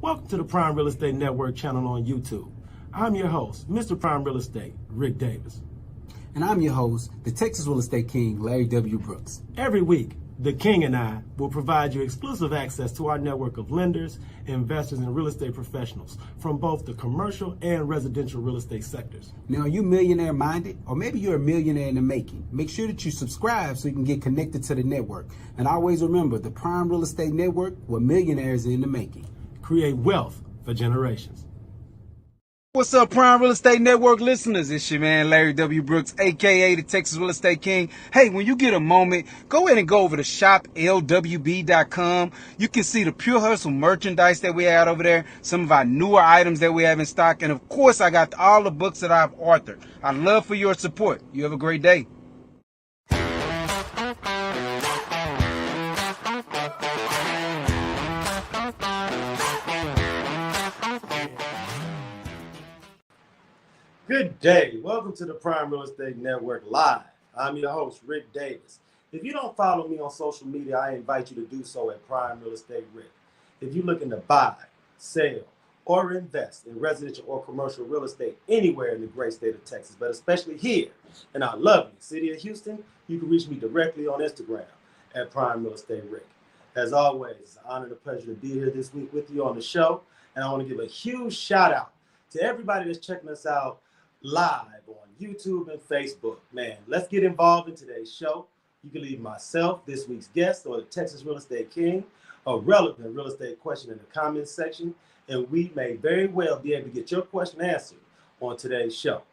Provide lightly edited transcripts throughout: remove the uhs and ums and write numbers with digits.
Welcome to the Prime Real Estate Network channel on YouTube. I'm your host, Mr. Prime Real Estate, Ric Davis. And I'm your host, the Texas Real Estate King, LarryWBrooks. Every week, the King and I will provide you exclusive access to our network of lenders, investors, and real estate professionals from both the commercial and residential real estate sectors. Now, are you millionaire minded? Or maybe you're a millionaire in the making. Make sure that you subscribe so you can get connected to the network. And always remember, the Prime Real Estate Network, where millionaires are in the making. Create wealth for generations. What's up, Prime Real Estate Network listeners? It's your man, LarryWBrooks, a.k.a. the Texas Real Estate King. Hey, when you get a moment, go ahead and go over to shoplwb.com. You can see the Pure Hustle merchandise that we had over there, some of our newer items that we have in stock, and of course, I got all the books that I've authored. I'd love for your support. You have a great day. Good day. Welcome to the Prime Real Estate Network Live. I'm your host, Ric Davis. If you don't follow me on social media, I invite you to do so at Prime Real Estate Ric. If you're looking to buy, sell, or invest in residential or commercial real estate anywhere in the great state of Texas, but especially here in our lovely city of Houston, you can reach me directly on Instagram at Prime Real Estate Ric. As always, it's an honor and a pleasure to be here this week with you on the show. And I want to give a huge shout out to everybody that's checking us out live on YouTube and Facebook. Man, let's get involved in today's show. You can leave myself, this week's guest, or the Texas Real Estate King, a relevant real estate question in the comments section, and we may very well be able to get your question answered on today's show.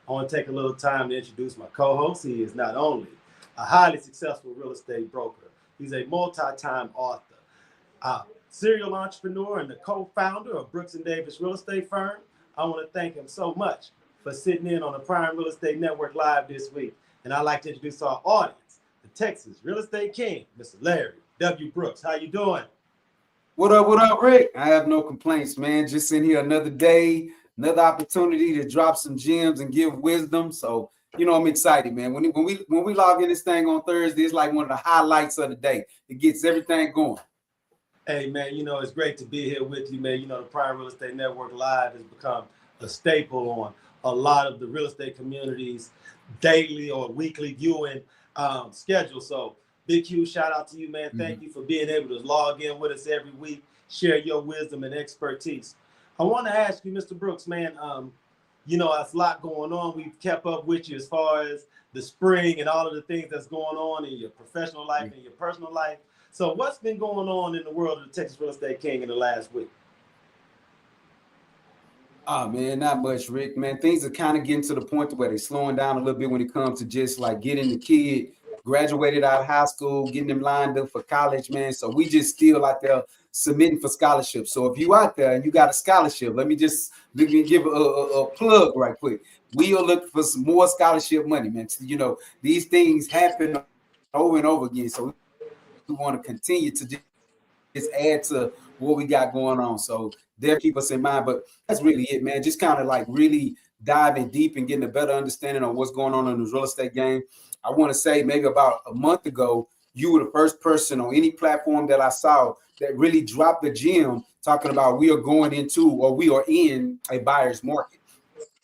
I want to take a little time to introduce my co-host. He is not only a highly successful real estate broker, he's a multi-time author, serial entrepreneur, and the co-founder of Brooks & Davis Real Estate Firm. I want to thank him so much for sitting in on the Prime Real Estate Network Live this week. And I'd like to introduce our audience, the Texas Real Estate King, Mr. Larry W. Brooks. How you doing? What up, Rick? I have no complaints, man. Just in here another day, another opportunity to drop some gems and give wisdom. So, I'm excited, man. When we log in this thing on Thursday, it's like one of the highlights of the day. It gets everything going. Hey, man, it's great to be here with you, man. The Prime Real Estate Network Live has become a staple on a lot of the real estate community's daily or weekly viewing schedule. So big, huge shout out to you, man. Thank you for being able to log in with us every week, share your wisdom and expertise. I want to ask you, Mr. Brooks, man, there's a lot going on. We've kept up with you as far as the spring and all of the things that's going on in your professional life and your personal life. So what's been going on in the world of the Texas Real Estate King in the last week? Oh, man, not much, Rick. Man, things are kind of getting to the point where they're slowing down a little bit when it comes to just like getting the kid graduated out of high school, getting them lined up for college, man. So we just still out there submitting for scholarships. So if you out there and you got a scholarship, let me give a plug right quick. We are looking for some more scholarship money, man. These things happen over and over again. So we want to continue to just add to what we got going on. So they'll keep us in mind, but that's really it, man. Just kind of like really diving deep and getting a better understanding of what's going on in this real estate game. I want to say maybe about a month ago, you were the first person on any platform that I saw that really dropped the gem talking about we are going into or we are in a buyer's market.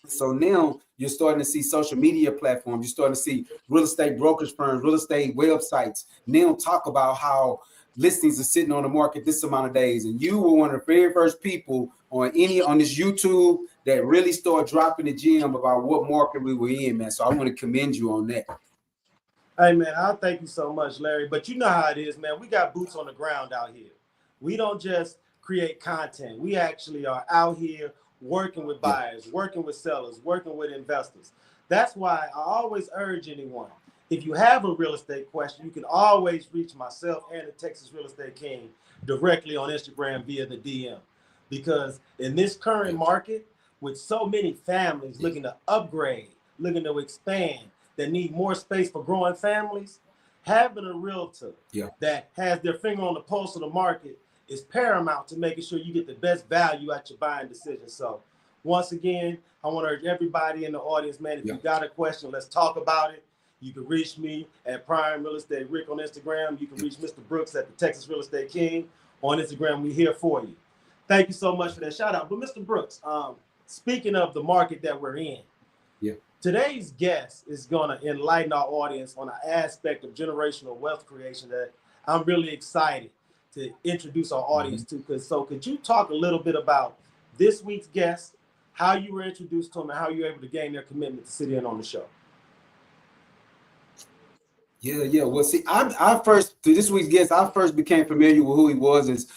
So now you're starting to see social media platforms. You're starting to see real estate brokerage firms, real estate websites now talk about how listings are sitting on the market this amount of days. And you were one of the very first people on this YouTube that really started dropping the gem about what market we were in, man. So I want to commend you on that. Hey, man, I'll thank you so much, Larry. But you know how it is, man. We got boots on the ground out here. We don't just create content. We actually are out here working with buyers, working with sellers, working with investors. That's why I always urge anyone, if you have a real estate question, you can always reach myself and the Texas Real Estate King directly on Instagram via the DM. Because in this current market, with so many families looking to upgrade, looking to expand, that need more space for growing families, having a realtor that has their finger on the pulse of the market is paramount to making sure you get the best value at your buying decision. So once again, I want to urge everybody in the audience, man, if you got a question, let's talk about it. You can reach me at Prime Real Estate Ric on Instagram. You can reach Mr. Brooks at the Texas Real Estate King on Instagram. We're here for you. Thank you so much for that shout out. But Mr. Brooks, speaking of the market that we're in, today's guest is going to enlighten our audience on an aspect of generational wealth creation that I'm really excited to introduce our audience to. So could you talk a little bit about this week's guest, how you were introduced to them, and how you were able to gain their commitment to sit in on the show? Yeah. Well, see, I first, to this week's guest, I first became familiar with who he was is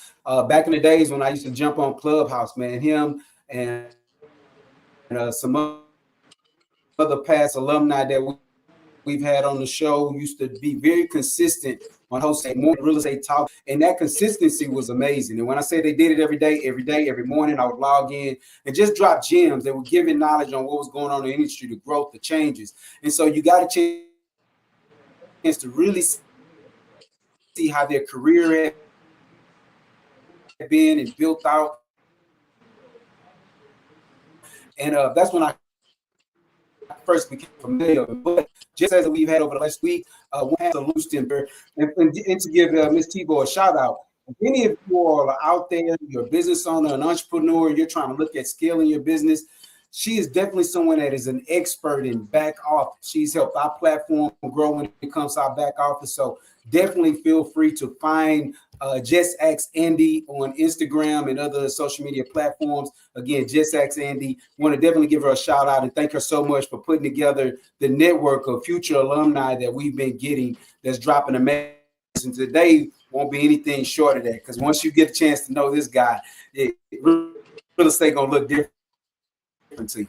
back in the days when I used to jump on Clubhouse, man. Him and some other past alumni that we've had on the show used to be very consistent on hosting more real estate talk, and that consistency was amazing. And when I say they did it every day, every morning, I would log in and just drop gems. They were giving knowledge on what was going on in the industry, the growth, the changes. And so you got a chance to really see how their career had been and built out. And that's when I first became familiar. But just as we've had over the last week, one has a loose temper. And to give Ms. Tebow a shout out, if any of you all are out there, you're a business owner, an entrepreneur, you're trying to look at scaling your business, she is definitely someone that is an expert in back office. She's helped our platform grow when it comes to our back office. So definitely feel free to find Just Ask Andy on Instagram and other social media platforms. Again, Just Ask Andy. Want to definitely give her a shout out and thank her so much for putting together the network of future alumni that we've been getting that's dropping a message. And today won't be anything short of that, because once you get a chance to know this guy, real estate gonna look different to you.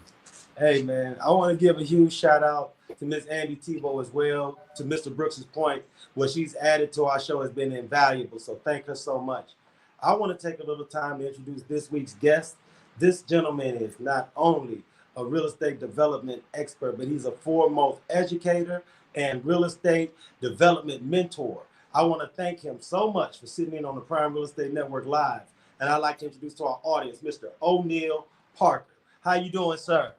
Hey man, I want to give a huge shout out to Miss Andy Tebow as well. To Mr. Brooks's point, what she's added to our show has been invaluable. So thank her so much. I want to take a little time to introduce this week's guest. This gentleman is not only a real estate development expert, but he's a foremost educator and real estate development mentor. I want to thank him so much for sitting in on the Prime Real Estate Network Live. And I'd like to introduce to our audience, Mr. O'Neal Parker. How you doing, sir?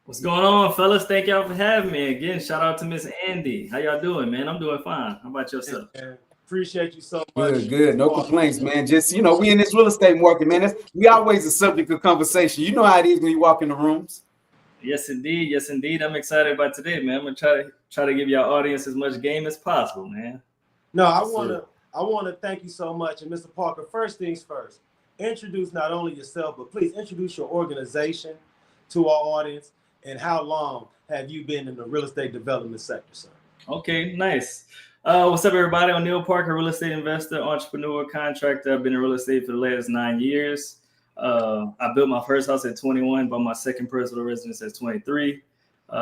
What's going on, fellas? Thank y'all for having me again. Shout out to Miss Andy. How y'all doing, man? I'm doing fine. How about yourself? Appreciate you so much. Good. No complaints, man. Just, we in this real estate market, man. We always a subject of conversation. You know how it is when you walk in the rooms. Yes, indeed. Yes, indeed. I'm excited about today, man. I'm gonna try to give y'all audience as much game as possible, man. No, I want to thank you so much. And Mr. Parker, first things first, introduce not only yourself, but please introduce your organization to our audience. And how long have you been in the real estate development sector, sir? Okay, nice. What's up, everybody? O'Neal Parker, real estate investor, entrepreneur, contractor. I've been in real estate for the last 9 years. I built my first house at 21, bought my second personal residence at 23.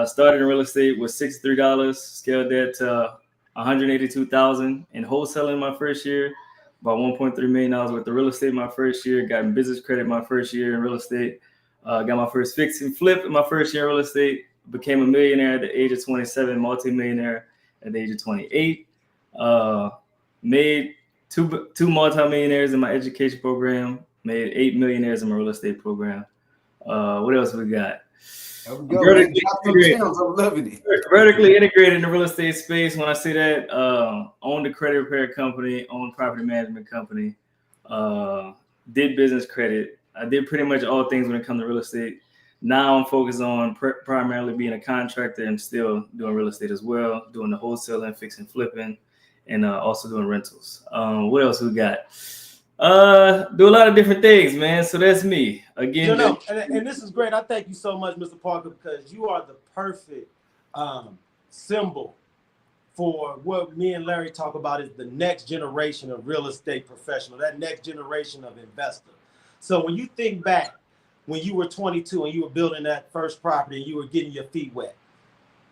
Started in real estate with $63, scaled that to $182,000 in wholesaling my first year, about $1.3 million worth of real estate my first year, got business credit my first year in real estate, got my first fix and flip in my first year in real estate, became a millionaire at the age of 27, multi-millionaire at the age of 28, made two multi-millionaires in my education program, made 8 millionaires in my real estate program. What else we got? Vertically integrated in the real estate space. When I say that, owned a credit repair company, owned property management company, did business credit. I did pretty much all things when it comes to real estate. Now I'm focused on primarily being a contractor and still doing real estate as well, doing the wholesaling, fixing, flipping, and also doing rentals. What else we got? Do a lot of different things, man. So that's me again. And this is great. I thank you so much, Mr. Parker, because you are the perfect symbol for what me and Larry talk about is the next generation of real estate professional, that next generation of investor. So when you think back when you were 22 and you were building that first property and you were getting your feet wet,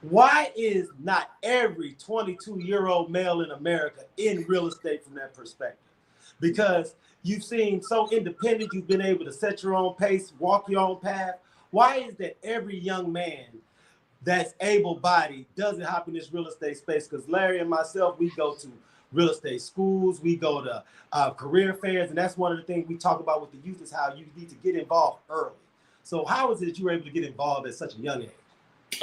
why is not every 22-year-old male in America in real estate from that perspective? Because you've seen so independent, you've been able to set your own pace, walk your own path. Why is that every young man that's able-bodied doesn't hop in this real estate space? Because Larry and myself, we go to real estate schools, we go to career fairs, and that's one of the things we talk about with the youth is how you need to get involved early. So how is it that you were able to get involved at such a young age?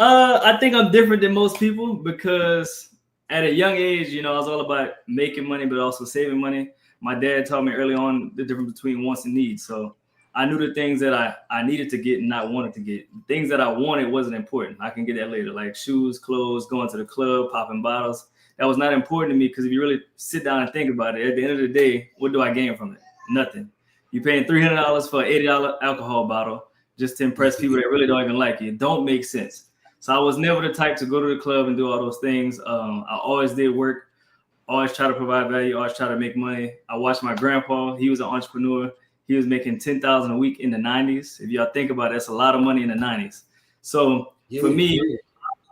I think I'm different than most people because at a young age, I was all about making money, but also saving money. my dad taught me early on the difference between wants and needs. So I knew the things that I needed to get and not wanted to get. Things that I wanted wasn't important. I can get that later, like shoes, clothes, going to the club, popping bottles. That was not important to me because if you really sit down and think about it, at the end of the day, what do I gain from it? Nothing. You're paying $300 for an $80 alcohol bottle just to impress people that really don't even like you. It don't make sense. So I was never the type to go to the club and do all those things. I always did work, always try to provide value, always try to make money. I watched my grandpa. He was an entrepreneur. He was making $10,000 a week in the 90s. If y'all think about it, that's a lot of money in the 90s. So for me,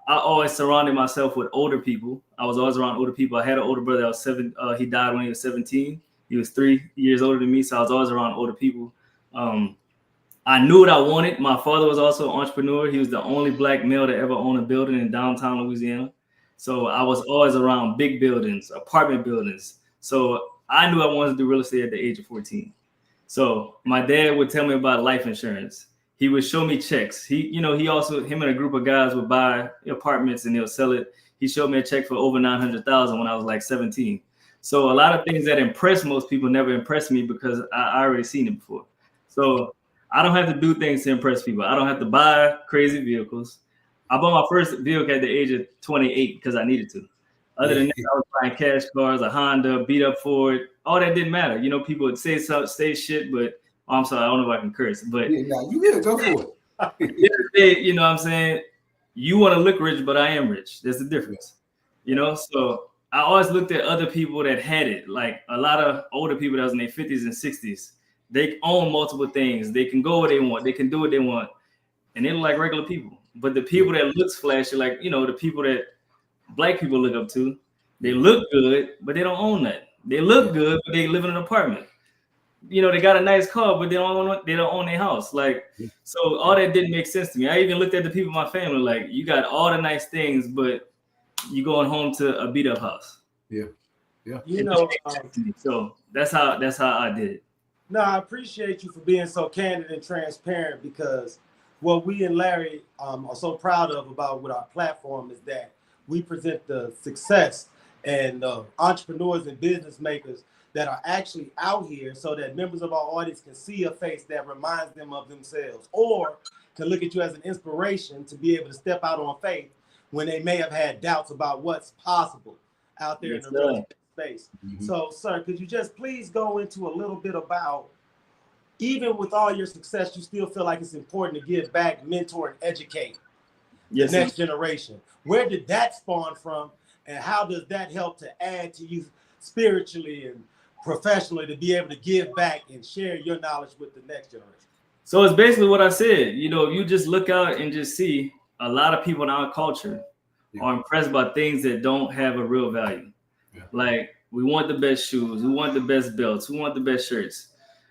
I always surrounded myself with older people. I was always around older people. I had an older brother that was 7. He died when he was 17. He was 3 years older than me, so I was always around older people. I knew what I wanted. My father was also an entrepreneur. He was the only black male to ever own a building in downtown Louisiana. So I was always around big buildings, apartment buildings. So I knew I wanted to do real estate at the age of 14. So my dad would tell me about life insurance. He would show me checks. Him and a group of guys would buy apartments and they'll sell it. He showed me a check for over $900,000 when I was like 17. So a lot of things that impress most people never impressed me because I already seen it before. So I don't have to do things to impress people. I don't have to buy crazy vehicles. I bought my first vehicle at the age of 28 because I needed to. Other than that, I was buying cash cars, a Honda, beat up Ford. All that didn't matter. People would say shit, but I'm sorry, I don't know if I can curse. But you gotta go for it. You know what I'm saying? You want to look rich, but I am rich. There's a difference. So I always looked at other people that had it, like a lot of older people that was in their 50s and 60s. They own multiple things. They can go where they want. They can do what they want. And they look like regular people. But the people that looks flashy, like, the people that black people look up to, they look good, but they don't own that. They look good, but they live in an apartment. They got a nice car, but they don't own their house. Like, so all that didn't make sense to me. I even looked at the people in my family, like, you got all the nice things, but you going home to a beat up house. Yeah. So that's how I did it. No, I appreciate you for being so candid and transparent, because what we and Larry are so proud of about with our platform is that we present the success and entrepreneurs and business makers that are actually out here, so that members of our audience can see a face that reminds them of themselves, or can look at you as an inspiration to be able to step out on faith when they may have had doubts about what's possible out there in the real estate space. Mm-hmm. So, sir, could you just please go into a little bit about, even with all your success, you still feel like it's important to give back, mentor, and educate the next generation. Where did that spawn from, and how does that help to add to you spiritually and professionally to be able to give back and share your knowledge with the next generation? So it's basically what I said. If you just look out and just see a lot of people in our culture are impressed by things that don't have a real value. Yeah. Like, we want the best shoes, we want the best belts, we want the best shirts.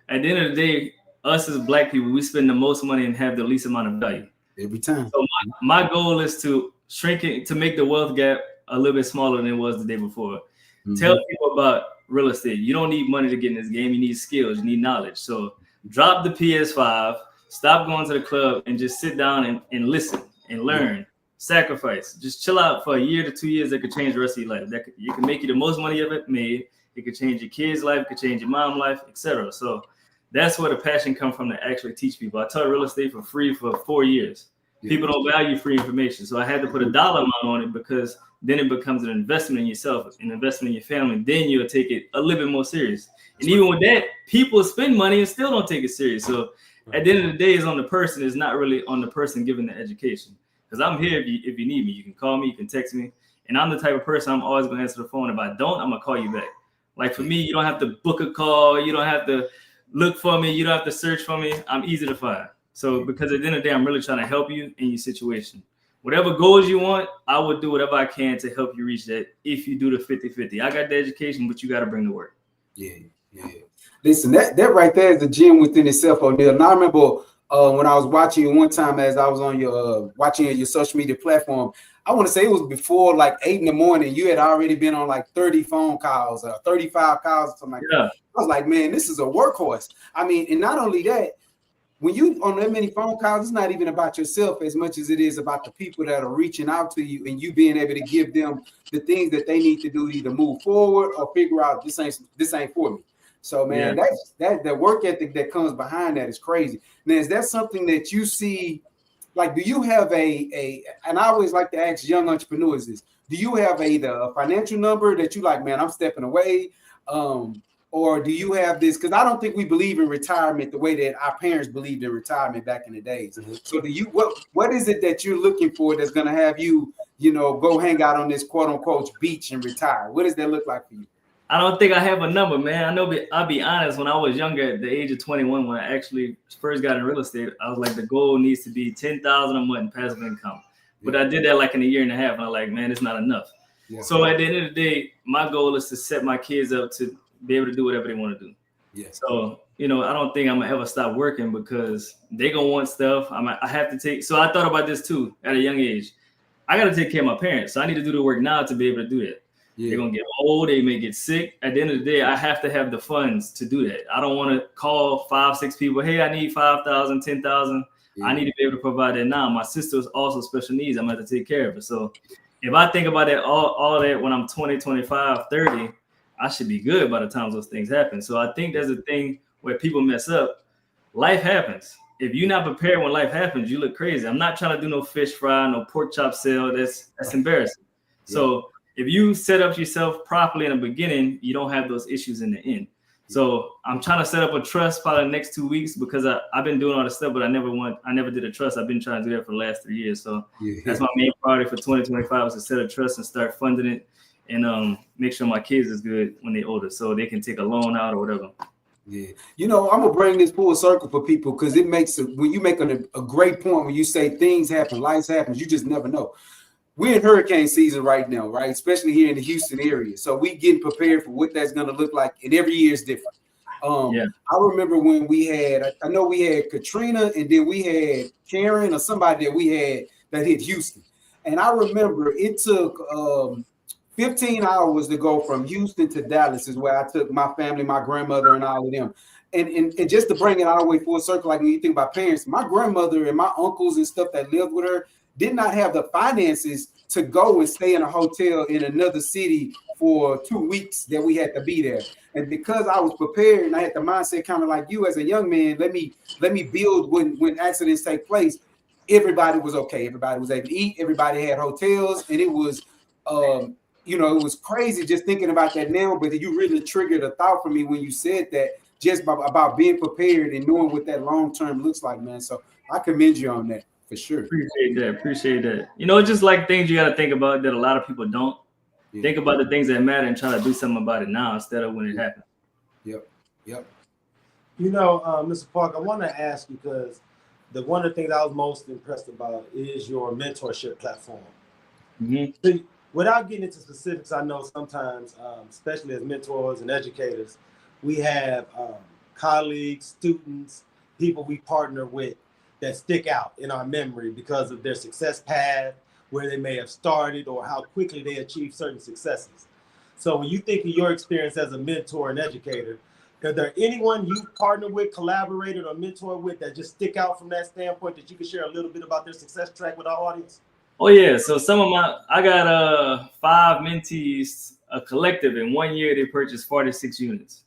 At the end of the day, us as black people, we spend the most money and have the least amount of value. Every time. So my goal is to shrink it, to make the wealth gap a little bit smaller than it was the day before. Mm-hmm. Tell people about real estate. You don't need money to get in this game. You need skills. You need knowledge. So drop the PS5, stop going to the club, and just sit down and listen and learn. Sacrifice. Just chill out for a year to 2 years. That could change the rest of your life. You can make you the most money you've ever made. It could change your kid's life. It could change your mom's life, etc. So that's where the passion comes from, to actually teach people. I taught real estate for free for 4 years. People don't value free information. So I had to put a dollar amount on it, because then it becomes an investment in yourself, an investment in your family. Then you'll take it a little bit more serious. And even with that, people spend money and still don't take it serious. So at the end of the day, it's on the person. It's not really on the person giving the education. Because I'm here if you need me. You can call me, you can text me. And I'm the type of person, I'm always going to answer the phone. If I don't, I'm going to call you back. Like, for me, you don't have to book a call. You don't have to look for me. You don't have to search for me. I'm easy to find. So because at the end of the day, I'm really trying to help you in your situation. Whatever goals you want, I would do whatever I can to help you reach that, if you do the 50-50. I got the education, but you got to bring the work. Yeah. Listen, that right there is a gem within itself, O'Neal. And I remember when I was watching you one time, as I was on your watching your social media platform, I want to say it was before like 8 in the morning. You had already been on like 30 phone calls or 35 calls or something like that. I was like, man, this is a workhorse. I mean, and not only that, when you on that many phone calls, it's not even about yourself as much as it is about the people that are reaching out to you, and you being able to give them the things that they need to do to either move forward or figure out this ain't for me. So man, that's the work ethic that comes behind that is crazy. Now, is that something that you see? Like, do you have a and I always like to ask young entrepreneurs this, do you have a financial number that you like, man, I'm stepping away? Or do you have this? Because I don't think we believe in retirement the way that our parents believed in retirement back in the days. So do you, what is it that you're looking for that's going to have you, go hang out on this quote unquote beach and retire? What does that look like for you? I don't think I have a number, man. I know, I'll be honest, when I was younger, at the age of 21, when I actually first got in real estate, I was like, the goal needs to be $10,000 a month in passive income. But I did that like in a year and a half, and I'm like, man, it's not enough. So at the end of the day, my goal is to set my kids up to be able to do whatever they want to do. So, I don't think I'm gonna ever stop working because they gonna want stuff. I have to take. So I thought about this too at a young age. I got to take care of my parents. So I need to do the work now to be able to do that. They're going to get old. They may get sick. At the end of the day, I have to have the funds to do that. I don't want to call 5-6 people. Hey, I need 5,000, 10,000. I need to be able to provide that now. My sister is also special needs. I'm going to have to take care of her. So if I think about that, all that when I'm 20, 25, 30, I should be good by the time those things happen. So I think there's a thing where people mess up. Life happens. If you're not prepared when life happens, you look crazy. I'm not trying to do no fish fry, no pork chop sale. That's embarrassing. So if you set up yourself properly in the beginning, you don't have those issues in the end. So I'm trying to set up a trust probably the next 2 weeks because I've been doing all this stuff, but I never did a trust. I've been trying to do that for the last 3 years. So that's my main priority for 2025 is to set a trust and start funding it and make sure my kids is good when they're older so they can take a loan out or whatever. I'm gonna bring this full circle for people because it makes when you make a great point when you say things happen, life happens, you just never know. We're in hurricane season right now, right? Especially here in the Houston area. So we getting prepared for what that's gonna look like, and every year is different. I remember when we had Katrina, and then we had Karen or somebody that we had that hit Houston, and I remember it took 15 hours to go from Houston to Dallas is where I took my family, my grandmother, and all of them. And just to bring it all the way full circle, like when you think about parents, my grandmother and my uncles and stuff that lived with her did not have the finances to go and stay in a hotel in another city for 2 weeks that we had to be there. And because I was prepared and I had the mindset kind of like you as a young man, let me build when accidents take place, everybody was okay. Everybody was able to eat. Everybody had hotels. And it was, it was crazy just thinking about that now, but you really triggered a thought for me when you said that just about being prepared and knowing what that long-term looks like, man. So I commend you on that for sure. Appreciate that. Just like things you got to think about that a lot of people don't. Think about the things that matter and try to do something about it now instead of when it happens. Yep. Mr. Park, I want to ask you because one of the things I was most impressed about is your mentorship platform. See, without getting into specifics, I know sometimes, especially as mentors and educators, we have colleagues, students, people we partner with that stick out in our memory because of their success path, where they may have started or how quickly they achieve certain successes. So when you think of your experience as a mentor and educator, are there anyone you partner with, collaborated, or mentor with that just stick out from that standpoint that you can share a little bit about their success track with our audience? Oh yeah, so I got 5 mentees, a collective. In 1 year, they purchased 46 units.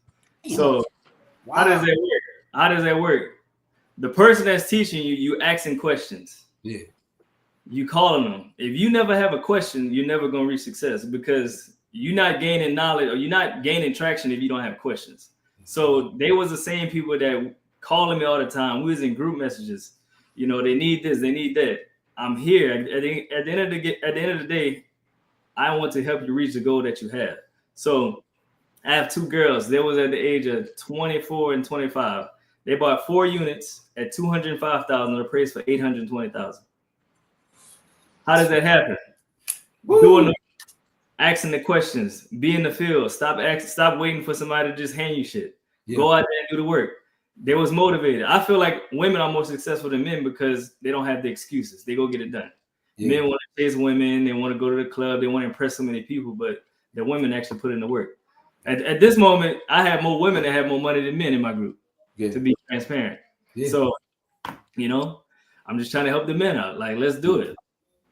So How does that work? The person that's teaching you asking questions. You calling them. If you never have a question, you're never gonna reach success because you're not gaining knowledge or you're not gaining traction if you don't have questions. So they was the same people that calling me all the time. We was in group messages. They need this, they need that. I'm here. At the end of the day, I want to help you reach the goal that you have. So I have 2 girls. They was at the age of 24 and 25. They bought 4 units at $205,000. They're appraised for $820,000. How does that happen? Asking the questions, be in the field. Stop waiting for somebody to just hand you shit. Go out there and do the work. They was motivated. I feel like women are more successful than men because they don't have the excuses. They go get it done. Men want to chase women. They want to go to the club. They want to impress so many people, but the women actually put in the work. At this moment, I have more women that have more money than men in my group, to be transparent. So, I'm just trying to help the men out. Like, let's do it.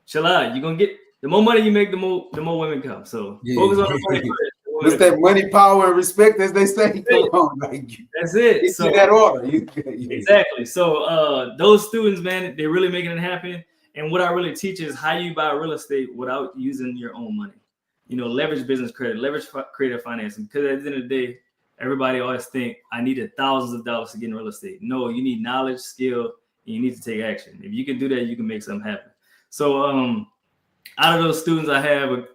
Chill out. You're going to get, the more money you make, the more women come. So focus on the money first. The What's that money, power, and respect, as they say? Come on, like, that's it. It's So in that order. exactly. So those students, man, they're really making it happen. And what I really teach is how you buy real estate without using your own money. Leverage business credit, leverage creative financing. Because at the end of the day, everybody always think I needed thousands of dollars to get in real estate. No, you need knowledge, skill, and you need to take action. If you can do that, you can make something happen. So out of those students, I have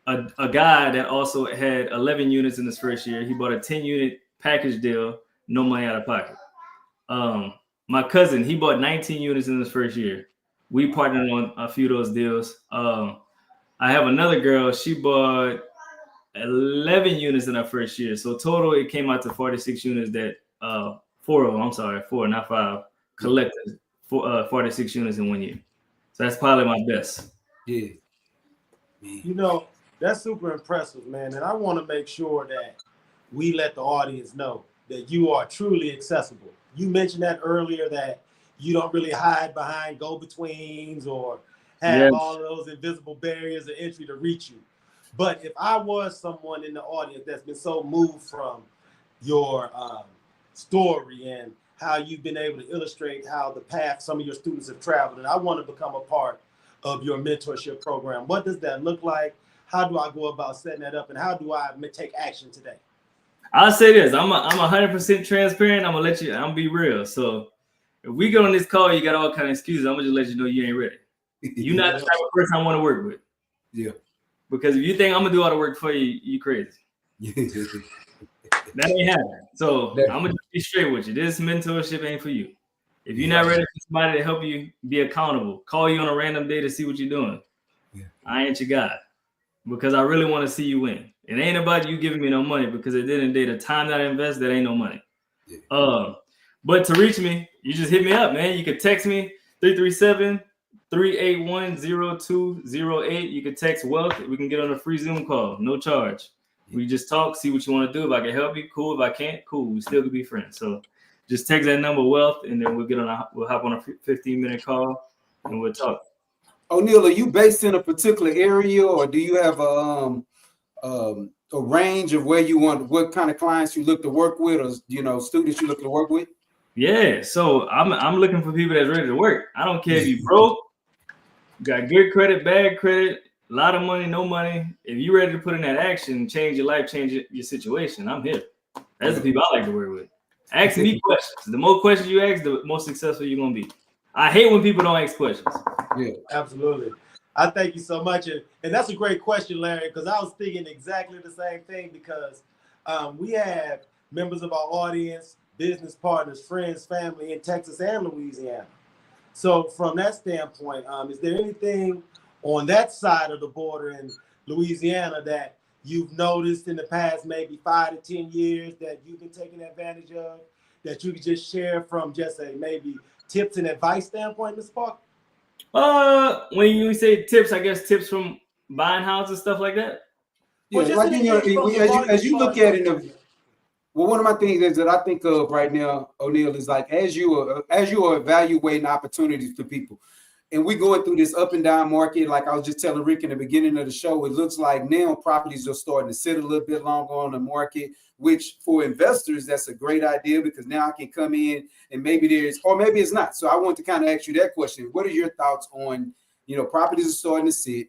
a guy that also had 11 units in his first year. He bought a 10-unit package deal, no money out of pocket. My cousin, he bought 19 units in his first year. We partnered on a few of those deals. I have another girl, she bought 11 units in her first year. So total, it came out to 46 units that four, not five, collected 46 units in 1 year. So that's probably my best. Yeah. That's super impressive, man. And I want to make sure that we let the audience know that you are truly accessible. You mentioned that earlier, that you don't really hide behind go-betweens or have all of those invisible barriers of entry to reach you. But if I was someone in the audience that's been so moved from your story and how you've been able to illustrate how the path some of your students have traveled, and I want to become a part of your mentorship program, what does that look like? How do I go about setting that up, and how do I take action today? I'll say this: I'm 100% transparent. I'm gonna be real. So if we get on this call, you got all kind of excuses. I'm gonna just let you know you ain't ready. You're not the type of person I want to work with. Yeah. Because if you think I'm gonna do all the work for you, you crazy. That ain't happening. So I'm gonna be straight with you. This mentorship ain't for you. If you're not ready for somebody to help you be accountable, call you on a random day to see what you're doing. Yeah. I ain't your guy, because I really want to see you win. It ain't about you giving me no money, because at the end of the day, the time that I invest, that ain't no money. Yeah. But to reach me, you just hit me up, man. You can text me 337-381-0208. You can text Wealth. We can get on a free Zoom call, no charge. We just talk, see what you want to do. If I can help you, cool. If I can't, cool. We still could be friends. So just text that number, Wealth, and then we'll hop on a 15-minute call and we'll talk. O'Neal, are you based in a particular area, or do you have a range of where you want, what kind of clients you look to work with, or students you look to work with? Yeah, so I'm looking for people that's ready to work. I don't care if you broke, got good credit, bad credit, a lot of money, no money. If you're ready to put in that action, change your life, change your situation, I'm here. That's the people I like to work with. Ask me questions. The more questions you ask, the more successful you're gonna be. I hate when people don't ask questions. Yeah, absolutely. I thank you so much. And that's a great question, Larry, because I was thinking exactly the same thing, because we have members of our audience, business partners, friends, family in Texas and Louisiana. So from that standpoint, is there anything on that side of the border in Louisiana that you've noticed in the past maybe 5 to 10 years that you've been taking advantage of, that you could just share from just a maybe tips and advice standpoint, Mr. Parker? When you say tips, I guess tips from buying houses, stuff like that. Yeah, like as you look at it, well, one of my things is that I think of right now, O'Neal, is like as you are evaluating opportunities to people, and we're going through this up and down market. Like I was just telling Rick in the beginning of the show, it looks like now properties are starting to sit a little bit longer on the market, which for investors, that's a great idea, because now I can come in and maybe maybe it's not. So I want to kind of ask you that question. What are your thoughts on, properties are starting to sit?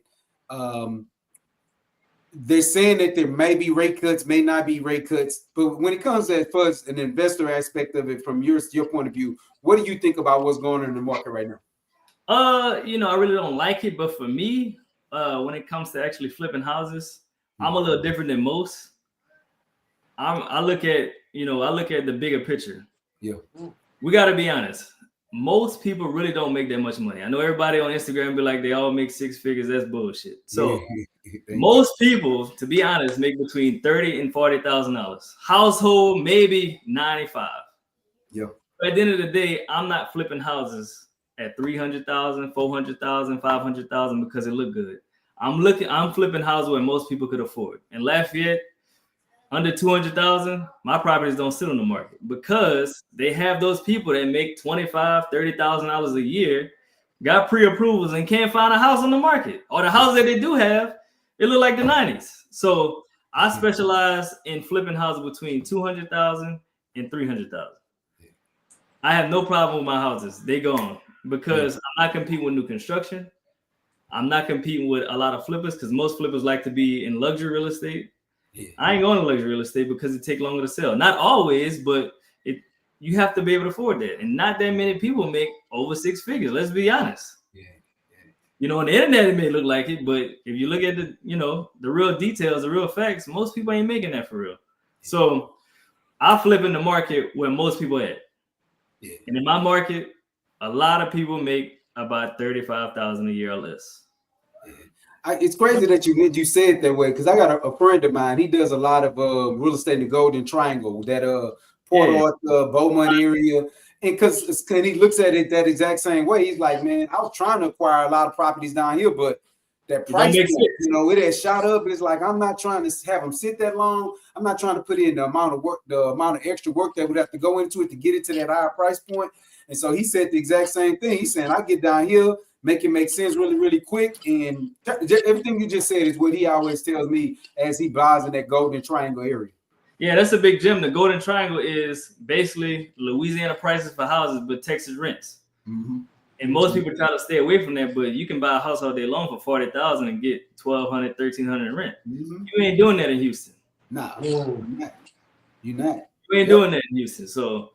They're saying that there may be rate cuts, may not be rate cuts. But when it comes to first an investor aspect of it, from your point of view, what do you think about what's going on in the market right now? I really don't like it. But for me, when it comes to actually flipping houses, I'm a little different than most. I look at the bigger picture. Yeah. We got to be honest. Most people really don't make that much money. I know everybody on Instagram be like, they all make 6 figures. That's bullshit. So most people, to be honest, make between $30,000 and $40,000. Household, maybe 95. Yeah. But at the end of the day, I'm not flipping houses at 300,000, 400,000, 500,000 because it look good. I'm flipping houses where most people could afford. In Lafayette, under 200,000, my properties don't sit on the market, because they have those people that make $25,000, $30,000 a year, got pre-approvals, and can't find a house on the market. Or the house that they do have, it look like the 90s. So I specialize in flipping houses between 200,000 and 300,000. I have no problem with my houses. They gone because I'm not competing with new construction. I'm not competing with a lot of flippers because most flippers like to be in luxury real estate. I ain't going to luxury real estate because it takes longer to sell. Not always, but you have to be able to afford that. And not that many people make over 6 figures. Let's be honest. You know, on the internet, it may look like it, but if you look at the, you know, the real details, the real facts, most people ain't making that for real. So I flip in the market where most people at. And in my market, a lot of people make about 35,000 a year or less. It's crazy that you said it that way because I got a friend of mine. He does a lot of real estate in the Golden Triangle, that Port Arthur, Beaumont area, and because he looks at it that exact same way. He's like, man, I was trying to acquire a lot of properties down here, but that price, you know, it has shot up. It's like I'm not trying to have them sit that long. I'm not trying to put in the amount of work, the amount of extra work that would have to go into it to get it to that higher price point. And so he said the exact same thing. He's saying I get down here, make it make sense really, really quick. And everything you just said is what he always tells me as he buys in that Golden Triangle area. Yeah, that's a big gem. The Golden Triangle is basically Louisiana prices for houses, but Texas rents. And most people try to stay away from that, but you can buy a house all day long for 40,000 and get 1,200, 1,300 in rent. You ain't doing that in Houston. Nah, you're not. You ain't doing that in Houston. So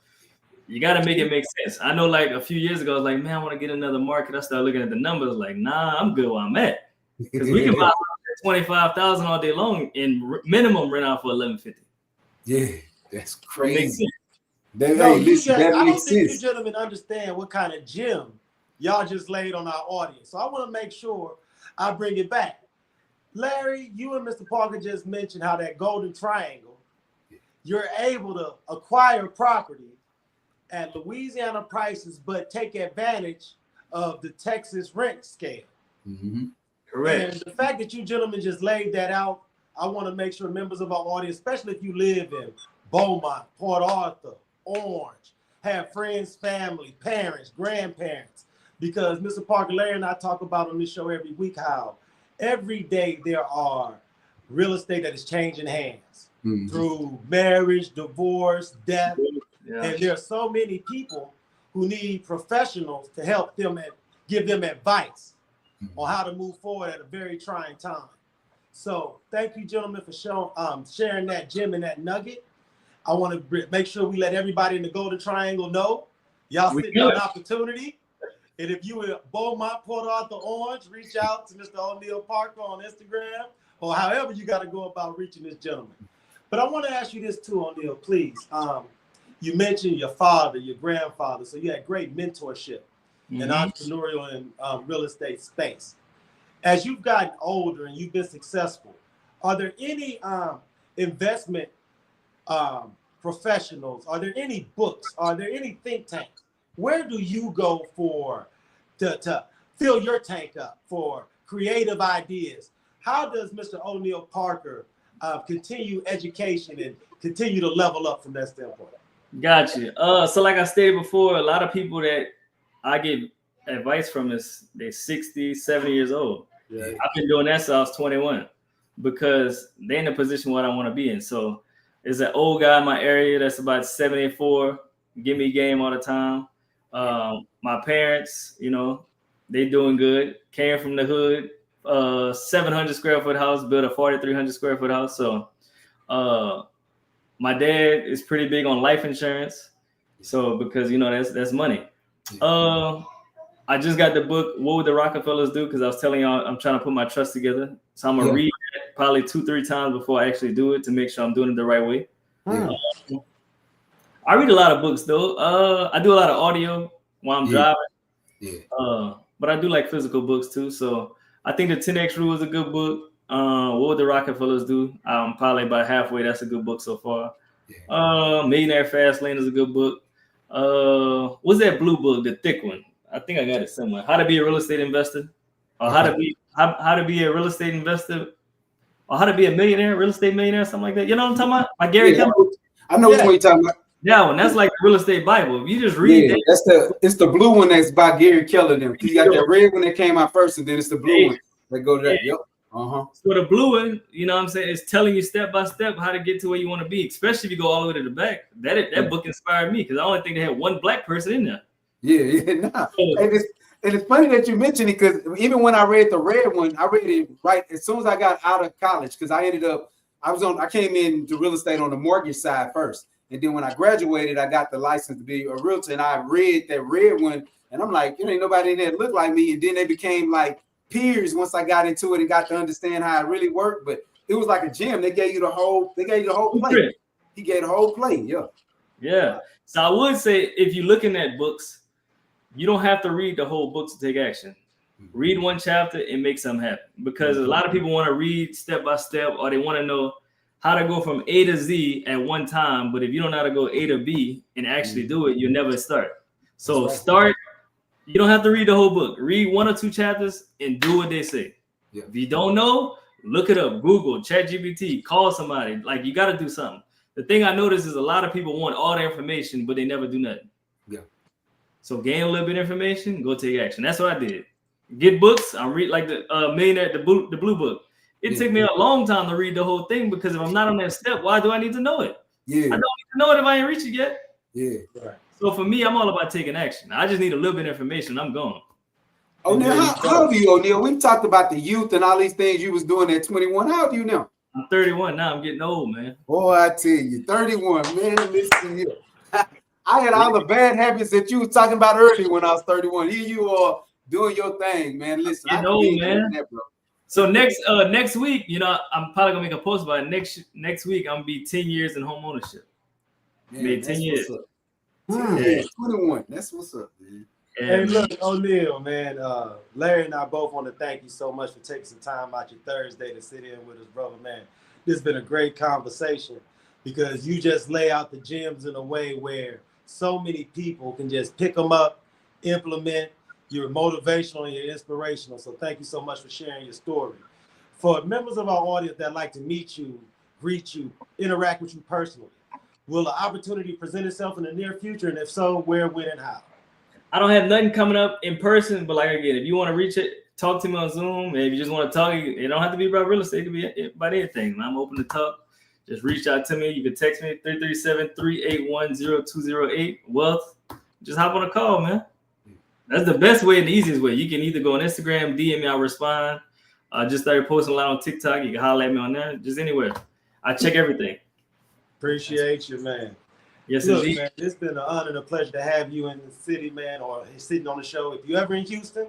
you got to make it make sense. I know, like a few years ago, I was like, man, I want to get another market. I started looking at the numbers, like, nah, I'm good where I'm at. Because we can buy 25,000 all day long and minimum rent out for 1150. Yeah, that's crazy. I don't think you gentlemen understand what kind of gem y'all just laid on our audience. So I want to make sure I bring it back. Larry, you and Mr. Parker just mentioned how that Golden Triangle, you're able to acquire property at Louisiana prices, but take advantage of the Texas rent scale. Correct. And the fact that you gentlemen just laid that out, I want to make sure members of our audience, especially if you live in Beaumont, Port Arthur, Orange, have friends, family, parents, grandparents, because Mr. Parker, Larry, and I talk about on this show every week how every day there are real estate that is changing hands through marriage, divorce, death. And there are so many people who need professionals to help them and give them advice on how to move forward at a very trying time. So thank you, gentlemen, for sharing that gem and that nugget. I want to make sure we let everybody in the Golden Triangle know y'all sitting on an opportunity. And if you in Beaumont, Port Arthur, Orange, reach out to Mr. O'Neal Parker on Instagram or however you got to go about reaching this gentleman. But I want to ask you this too, O'Neal, please. You mentioned your father, your grandfather, so you had great mentorship in entrepreneurial and real estate space. As you've gotten older and you've been successful, are there any investment professionals? Are there any books? Are there any think tanks? Where do you go to fill your tank up for creative ideas? How does Mr. O'Neal Parker continue education and continue to level up from that standpoint? Gotcha. So like I stated before, a lot of people that I get advice from they're 60, 70 years old. Yeah. I've been doing that since I was 21 because they're in a position what I want to be in. So there's an old guy in my area that's about 74, give me game all the time. My parents, you know, they doing good. Came from the hood, 700 square foot house, built a 4,300 square foot house. So my dad is pretty big on life insurance. So because, you know, that's money. I just got the book, What Would the Rockefellers Do? Because I was telling y'all, I'm trying to put my trust together. So I'm going to read it probably 2-3 times before I actually do it to make sure I'm doing it the right way. I read a lot of books, though. I do a lot of audio while I'm driving. But I do like physical books, too. So I think the 10X Rule is a good book. What Would the Rockefellers Do? I'm probably about halfway. That's a good book so far. Millionaire Fast Lane is a good book. What's that blue book, the thick one? I think I got it somewhere. How to Be a Real Estate Investor, or how to be a real estate investor, or how to be a millionaire, real estate millionaire, something like that. You know what I'm talking about? By Gary Keller. I know what you're talking about. That one. That's like the real estate Bible. If you just read that. It's the blue one that's by Gary Keller. You got that red one that came out first, and then it's the blue one that go to that. So the blue one, you know what I'm saying, is telling you step by step how to get to where you want to be, especially if you go all the way to the back. That book inspired me because I only think they had one black person in there. Nah. And it's funny that you mentioned it because even when I read the red one, I read it right as soon as I got out of college because I came into real estate on the mortgage side first. And then when I graduated, I got the license to be a realtor. And I read that red one and I'm like, there ain't nobody in there that looked like me. And then they became like peers once I got into it and got to understand how it really worked. But it was like a gym. They gave you the whole play. He gave the whole play. Yeah. So I would say if you're looking at books, you don't have to read the whole book to take action. Read one chapter and make something happen. Because a lot of people want to read step by step, or they want to know how to go from A to Z at one time. But if you don't know how to go A to B and actually do it, you'll never start. So start. You don't have to read the whole book. Read 1 or 2 chapters and do what they say. Yeah. If you don't know, look it up. Google, ChatGPT, call somebody. Like, you got to do something. The thing I noticed is a lot of people want all the information, but they never do nothing. Yeah. So gain a little bit of information, go take action. That's what I did. Get books. I read like the Millionaire, the blue book. It took me a long time to read the whole thing because if I'm not on that step, why do I need to know it? Yeah. I don't need to know it if I ain't reached it yet. Yeah. Right. So for me, I'm all about taking action. I just need a little bit of information. I'm gone. O'Neal, how old are you, O'Neal? We've talked about the youth and all these things you was doing at 21. How old are you now? I'm 31 now. I'm getting old, man. Boy, I tell you, 31, man. Listen here. I had all the bad habits that you was talking about earlier when I was 31. Here you are doing your thing, man. Listen, I know, man. That, bro. So next week, you know, I'm probably gonna make a post about it. Next week. I'm gonna be 10 years in home ownership. Man, 10 years. 21. That's what's up, man. Hey, look, O'Neal, man. Larry and I both want to thank you so much for taking some time out your Thursday to sit in with us, brother, man. This has been a great conversation because you just lay out the gems in a way where so many people can just pick them up, implement. You're motivational and you're inspirational. So thank you so much for sharing your story. For members of our audience that like to meet you, greet you, interact with you personally, will the opportunity present itself in the near future? And if so, where, when, and how? I don't have nothing coming up in person, but like again, if you want to reach it, talk to me on Zoom. If you just want to talk, it don't have to be about real estate. It can be about anything. I'm open to talk. Just reach out to me. You can text me 337-381-0208. Wealth. Just hop on a call, man. That's the best way and the easiest way. You can either go on Instagram, DM me, I'll respond. I just started posting a lot on TikTok. You can holler at me on there. Just anywhere. I check everything. Appreciate you, man. Yes, look, indeed. Man, it's been an honor and a pleasure to have you in the city, man, or sitting on the show. If you're ever in Houston,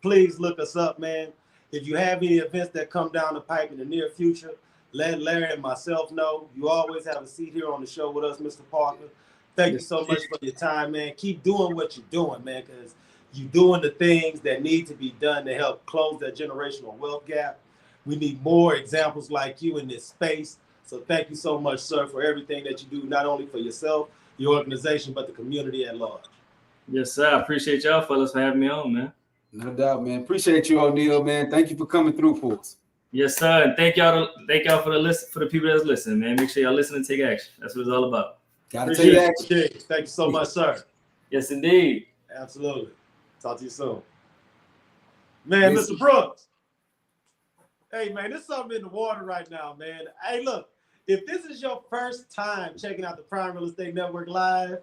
please look us up, man. If you have any events that come down the pipe in the near future, let Larry and myself know. You always have a seat here on the show with us, Mr. Parker. Thank you so much for your time, man. Keep doing what you're doing, man, because you're doing the things that need to be done to help close that generational wealth gap. We need more examples like you in this space. So thank you so much, sir, for everything that you do, not only for yourself, your organization, but the community at large. Yes, sir. I appreciate y'all fellas for having me on, man. No doubt, man. Appreciate you, O'Neal, man. Thank you for coming through for us. Yes, sir. And thank y'all for the people that's listening, man. Make sure y'all listen and take action. That's what it's all about. Gotta take action. Thank you so much, sir. Yes, indeed. Absolutely. Talk to you soon. Man, Mr. Brooks. Hey, man, there's something in the water right now, man. Hey, look, if this is your first time checking out the Prime Real Estate Network Live,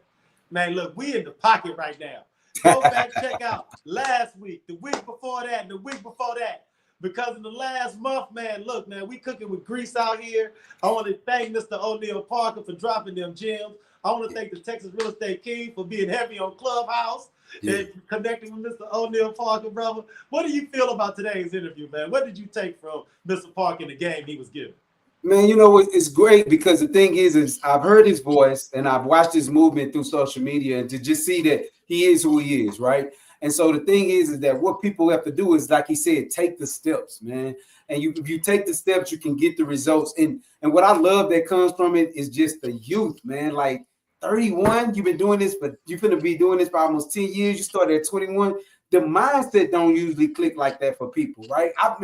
man, look, we in the pocket right now. Go back, check out last week, the week before that, and the week before that. Because in the last month, man, look, man, we cooking with grease out here. I want to thank Mr. O'Neal Parker for dropping them gems. I want to thank the Texas Real Estate King for being heavy on Clubhouse and connecting with Mr. O'Neal Parker, brother. What do you feel about today's interview, man? What did you take from Mr. Parker in the game he was given? Man, you know, it's great because the thing is I've heard his voice and I've watched his movement through social media and to just see that he is who he is, right? And so the thing is that what people have to do is, like he said, take the steps, man. And if you take the steps, you can get the results. And what I love that comes from it is just the youth, man. Like 31, you've been doing this, but you're going to be doing this for almost 10 years. You started at 21. The mindset don't usually click like that for people, right? I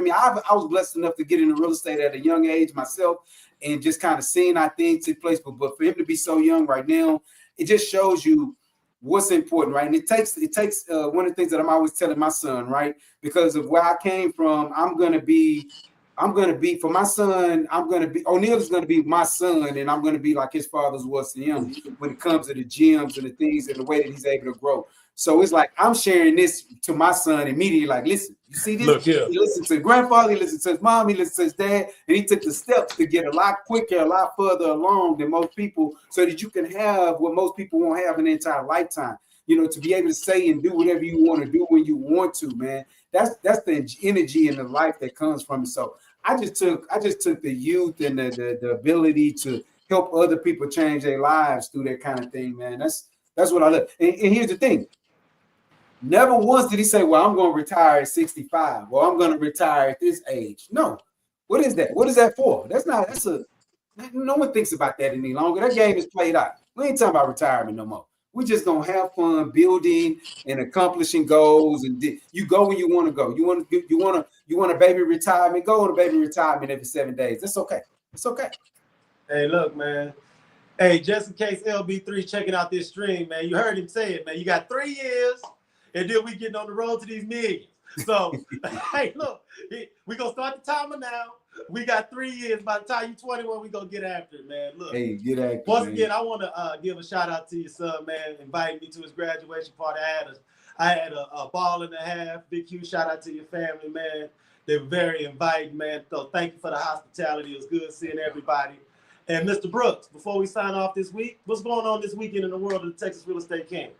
was blessed enough to get into real estate at a young age myself and just kind of seeing how things take place. But for him to be so young right now, it just shows you what's important, right? And it takes one of the things that I'm always telling my son, right? Because of where I came from, I'm going to be I'm going to be, for my son, O'Neal is going to be my son, and I'm going to be like his father's was to him when it comes to the gyms and the things and the way that he's able to grow. So it's like I'm sharing this to my son immediately, like, listen, you see this? Look here. He listened to his grandfather, he listened to his mom, he listened to his dad, and he took the steps to get a lot quicker, a lot further along than most people, so that you can have what most people won't have in their entire lifetime. You know, to be able to say and do whatever you want to do when you want to, man. That's the energy and the life that comes from it. So I just took the youth and the ability to help other people change their lives through that kind of thing, man. That's what I love. And here's the thing. Never once did he say, well, I'm going to retire at 65 or I'm going to retire at this age. No. What is that? What is that for? No one thinks about that any longer. That game is played out. We ain't talking about retirement no more. We just gonna have fun building and accomplishing goals. And you go when you want to go. You want a baby retirement? Go on a baby retirement every 7 days. That's okay. It's okay. Hey, look, man. Hey, just in case LB3 checking out this stream, man, you heard him say it, man. You got 3 years, and then we getting on the road to these millions. So, hey, look, we gonna start the timer now. We got 3 years. By the time you're 21, we gonna get after it, man. Look, hey, get after it. Once again, I want to give a shout out to your son, man, inviting me to his graduation party. I had a ball and a half. Big, huge shout out to your family, man. They were very inviting, man. So thank you for the hospitality. It was good seeing everybody. And Mr. Brooks, before we sign off this week, what's going on this weekend in the world of the Texas Real Estate King?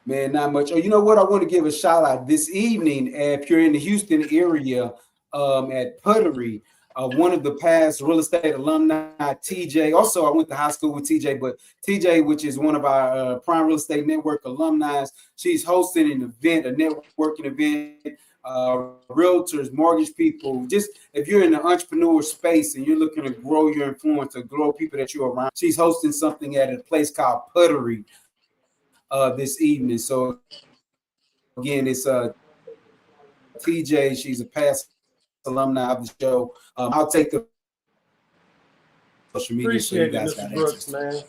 Man, not much. Oh, you know what? I want to give a shout out this evening. If you're in the Houston area, at Puttery. One of the past real estate alumni, TJ. Also, I went to high school with TJ, but TJ, which is one of our Prime Real Estate Network alumni, she's hosting an event, a networking event, realtors, mortgage people. Just if you're in the entrepreneur space and you're looking to grow your influence or grow people that you're around, she's hosting something at a place called Puttery this evening. So again, it's TJ. She's a past alumni of the show. I'll take the social media. Appreciate it, Mr. Brooks, man.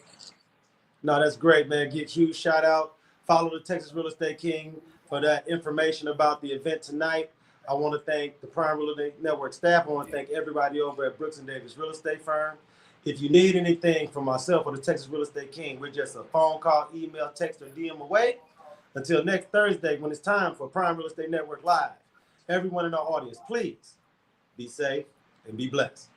No, that's great, man. Get huge shout out. Follow the Texas Real Estate King for that information about the event tonight. I want to thank the Prime Real Estate Network staff. I want to thank everybody over at Brooks & Davis Real Estate Firm. If you need anything from myself or the Texas Real Estate King, we're just a phone call, email, text, or DM away. Until next Thursday, when it's time for Prime Real Estate Network Live. Everyone in our audience, please be safe and be blessed.